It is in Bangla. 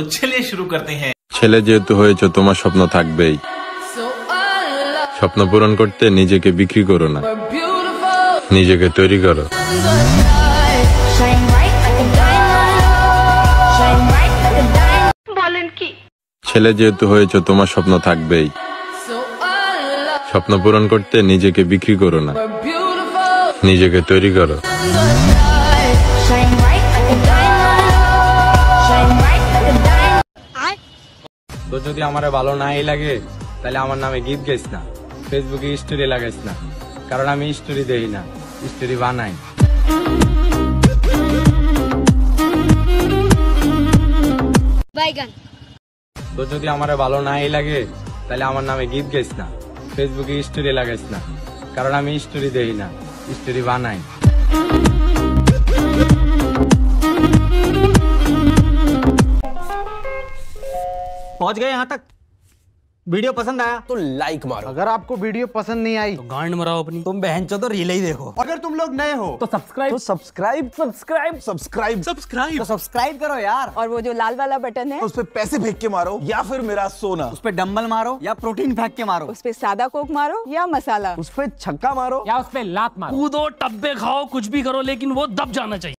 तो चलिए शुरू करते हैं। ছেলে যেহেতু হয়েছে তোমার স্বপ্ন থাকবেই। স্বপ্ন পূরণ করতে নিজেকে বিক্রি করো না, নিজেকে তৈরি করো। ছেলে যেহেতু হয়েছে তোমার স্বপ্ন থাকবেই। স্বপ্ন পূরণ করতে নিজেকে বিক্রি করো না, নিজেকে তৈরি করো। তো যদি আমার ভালো নাই লাগে তাহলে আমার নামে গীত গাইস না, ফেসবুকে স্টোরি লাগাইস না, কারণ আমি স্টোরি দেই না, স্টোরি বানাই। তো যদি আমার ভালো নাই লাগে তাহলে আমার নামে গীত গাইস না, ফেসবুকে স্টোরি লাগাইস না, কারণ আমি স্টোরি দেই না, স্টোরি বানাই। पहुंच गए यहाँ तक। वीडियो पसंद आया तो लाइक मारो। अगर आपको वीडियो पसंद नहीं आई तो गांड मराओ अपनी। तुम बहन चो तो रील ही देखो। अगर तुम लोग नए हो तो सब्सक्राइब तो सब्सक्राइब करो यार। और वो जो लाल वाला बटन है उस पे पैसे फेंक के मारो या फिर मेरा सोना। उस पे डंबल मारो या प्रोटीन फेंक के मारो। उस पे सादा कोक मारो या मसाला। उस पे छक्का मारो या उस पे लात मारो। कूदो टब्बे खाओ कुछ भी करो लेकिन वो दब जाना चाहिए।